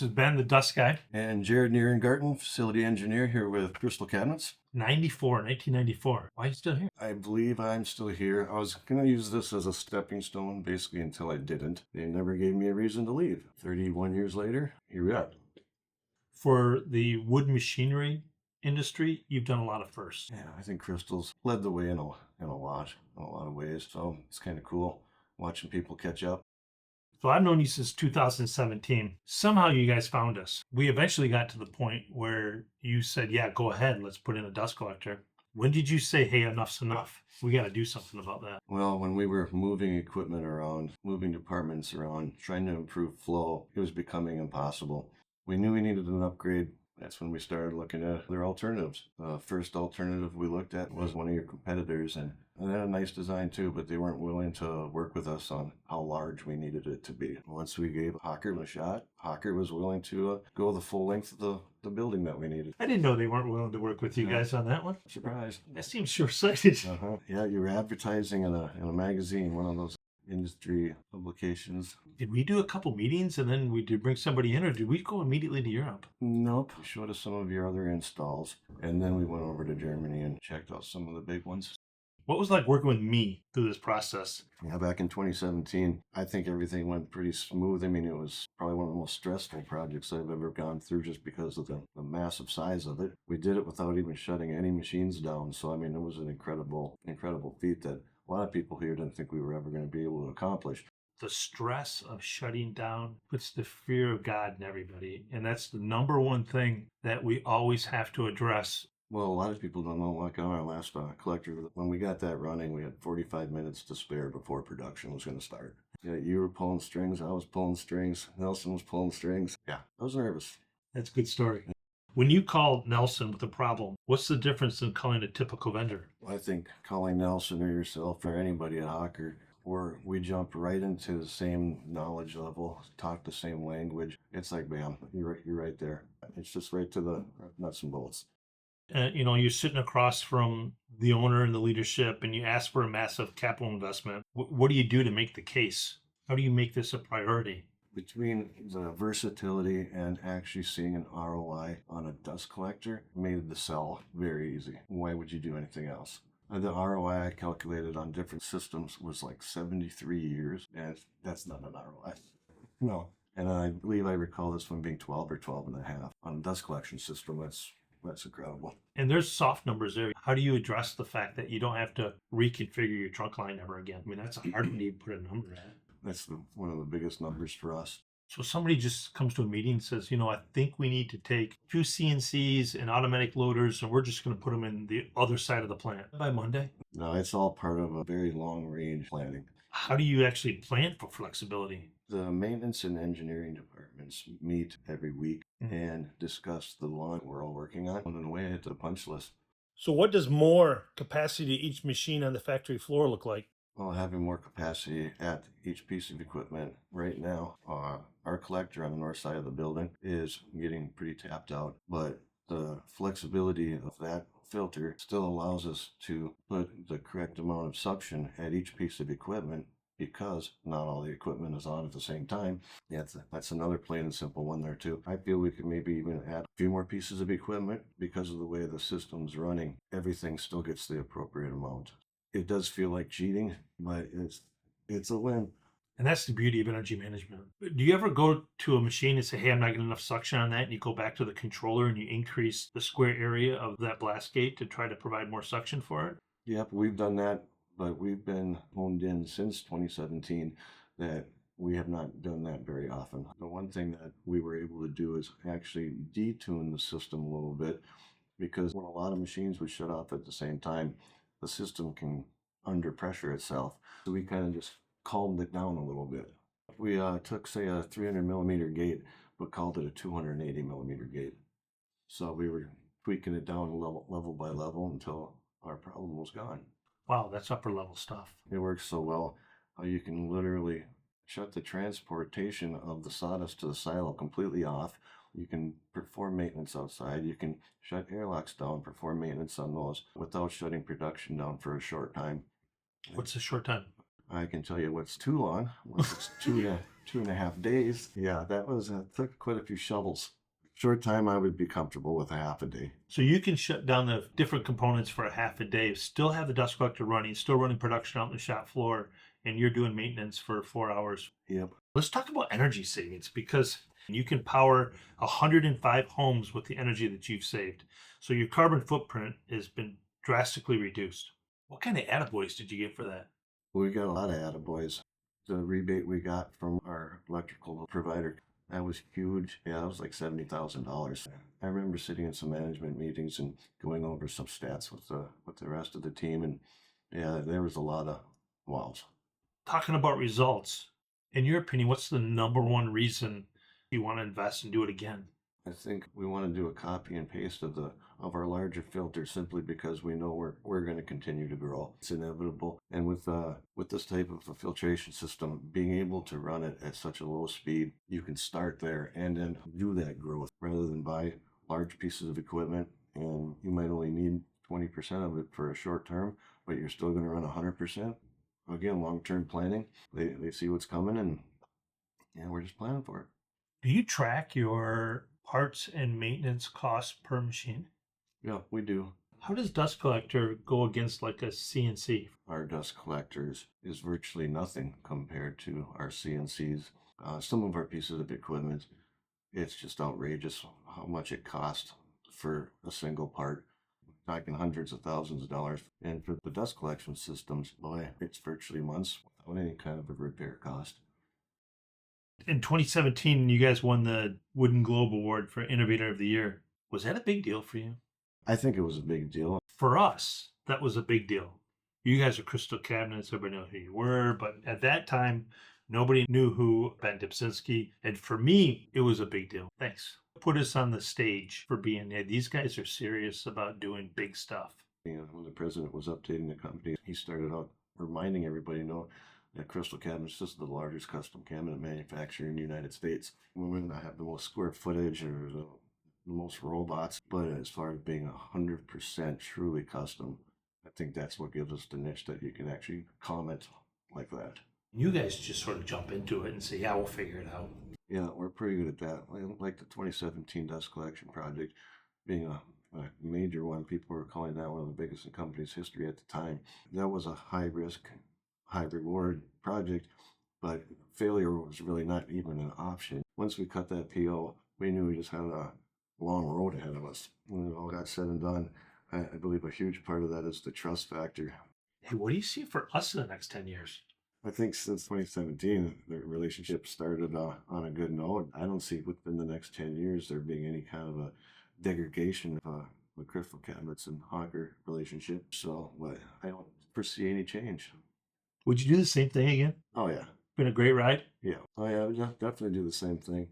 This is Ben, the dust guy. And Jared Nierengarten, facility engineer here with Crystal Cabinets. 1994. Why are you still here? I believe I'm still here. I was going to use this as a stepping stone basically until I didn't. They never gave me a reason to leave. 31 years later, here we are. For the wood machinery industry, you've done a lot of firsts. Yeah, I think Crystal's led the way in a lot of ways. So it's kind of cool watching people catch up. So I've known you since 2017. Somehow you guys found us. We eventually got to the point where you said, yeah, go ahead. Let's put in a dust collector. When did you say, hey, enough's enough? We got to do something about that. Well, when we were moving equipment around, moving departments around, trying to improve flow, it was becoming impossible. We knew we needed an upgrade. That's when we started looking at other alternatives. The first alternative we looked at was one of your competitors, and they had a nice design too, but they weren't willing to work with us on how large we needed it to be. Once we gave Hocker a shot, Hocker was willing to go the full length of the building that we needed. I didn't know they weren't willing to work with you guys on that one. Surprise. That seems short-sighted. Yeah, you were advertising in a magazine, one of those industry publications. Did we do a couple meetings and then we did bring somebody in, or did we go immediately to Europe? Nope. You showed us some of your other installs, and then we went over to Germany and checked out some of the big ones. What was it like working with me through this process? Yeah, back in 2017, I think everything went pretty smooth. I mean, it was probably one of the most stressful projects I've ever gone through just because of the massive size of it. We did it without even shutting any machines down. So, I mean, it was an incredible feat that a lot of people here didn't think we were ever going to be able to accomplish. The stress of shutting down puts the fear of God in everybody. And that's the number one thing that we always have to address. Well, a lot of people don't know, like on our last collector, when we got that running, we had 45 minutes to spare before production was going to start. Yeah, you were pulling strings, I was pulling strings, Nelson was pulling strings. Yeah, I was nervous. That's a good story. When you called Nelson with a problem, what's the difference in calling a typical vendor? I think calling Nelson or yourself or anybody at Hocker, we jump right into the same knowledge level, talk the same language. It's like, bam, you're right there. It's just right to the nuts and bolts. You're sitting across from the owner and the leadership, and you ask for a massive capital investment. What do you do to make the case? How do you make this a priority? Between the versatility and actually seeing an ROI on a dust collector made the sell very easy. Why would you do anything else? The ROI I calculated on different systems was like 73 years, and that's not an ROI. No. And I believe I recall this one being 12 or 12 and a half. On a dust collection system, that's incredible. And there's soft numbers there. How do you address the fact that you don't have to reconfigure your trunk line ever again? I mean, that's a hard one to put a number at. That's one of the biggest numbers for us. So somebody just comes to a meeting and says, I think we need to take 2 CNCs and automatic loaders, and we're just going to put them in the other side of the plant by Monday. No, it's all part of a very long range planning. How do you actually plan for flexibility? The maintenance and engineering departments meet every week and discuss the line we're all working on the way to the punch list. So what does more capacity to each machine on the factory floor look like? Well, having more capacity at each piece of equipment right now, our collector on the north side of the building is getting pretty tapped out, but the flexibility of that filter still allows us to put the correct amount of suction at each piece of equipment because not all the equipment is on at the same time. Yeah, that's another plain and simple one there too. I feel we could maybe even add a few more pieces of equipment because of the way the system's running. Everything still gets the appropriate amount. It does feel like cheating, but it's a win. And that's the beauty of energy management. Do you ever go to a machine and say, hey, I'm not getting enough suction on that, and you go back to the controller and you increase the square area of that blast gate to try to provide more suction for it? Yep, we've done that, but we've been honed in since 2017 that we have not done that very often. The one thing that we were able to do is actually detune the system a little bit, because when a lot of machines would shut off at the same time, the system can under pressure itself. So we kind of just calmed it down a little bit. We took, say, a 300 millimeter gate, but called it a 280 millimeter gate. So we were tweaking it down level by level until our problem was gone. Wow, that's upper level stuff. It works so well. You can literally shut the transportation of the sawdust to the silo completely off. You can perform maintenance outside. You can shut airlocks down, perform maintenance on those without shutting production down for a short time. What's a short time? I can tell you what's too long. Once it's too 2.5 days. Yeah, that was took quite a few shovels. Short time, I would be comfortable with a half a day. So you can shut down the different components for a half a day, still have the dust collector running, still running production out on the shop floor, and you're doing maintenance for 4 hours. Yep. Let's talk about energy savings, because you can power 105 homes with the energy that you've saved. So your carbon footprint has been drastically reduced. What kind of attaboys did you get for that? We got a lot of attaboys. The rebate we got from our electrical provider, that was huge. Yeah, it was like $70,000. I remember sitting in some management meetings and going over some stats with the rest of the team, and yeah, there was a lot of wows. Talking about results, in your opinion, what's the number one reason you want to invest and do it again? I think we want to do a copy and paste of our larger filter simply because we know we're going to continue to grow. It's inevitable, and with this type of a filtration system, being able to run it at such a low speed, you can start there and then do that growth rather than buy large pieces of equipment and you might only need 20% of it for a short term, but you're still going to run 100%. Again, long-term planning. They see what's coming, and yeah, we're just planning for it. Do you track your parts and maintenance costs per machine? Yeah, we do. How does dust collector go against like a CNC? Our dust collectors is virtually nothing compared to our CNCs. Some of our pieces of equipment, it's just outrageous how much it costs for a single part. Talking hundreds of thousands of dollars. And for the dust collection systems, boy, it's virtually months without any kind of a repair cost. In 2017, you guys won the Wooden Globe Award for Innovator of the Year. Was that a big deal for you? I think it was a big deal. For us, that was a big deal. You guys are Crystal Cabinets, everybody knew who you were, but at that time, nobody knew who Ben Dipzinski. And for me, it was a big deal. Thanks. Put us on the stage for being, hey, these guys are serious about doing big stuff. When the president was updating the company, he started out reminding everybody, that Crystal Cabinets is the largest custom cabinet manufacturer in the United States. We may not have the most square footage or the most robots, but as far as being 100% truly custom, I think that's what gives us the niche that you can actually comment like that. You guys just sort of jump into it and say, yeah, we'll figure it out. Yeah, we're pretty good at that. Like the 2017 dust collection project being a major one. People were calling that one of the biggest in company's history at the time. That was a high risk, high reward project, but failure was really not even an option. Once we cut that PO, we knew we just had a long road ahead of us. When it all got said and done, I believe a huge part of that is the trust factor. Hey, what do you see for us in the next 10 years? I think since 2017, the relationship started on a good note. I don't see within the next 10 years there being any kind of a degradation of the Crystal Cabinets and Hocker relationship. So, but I don't foresee any change. Would you do the same thing again? Oh, yeah. Been a great ride? Yeah. Oh, yeah, definitely do the same thing.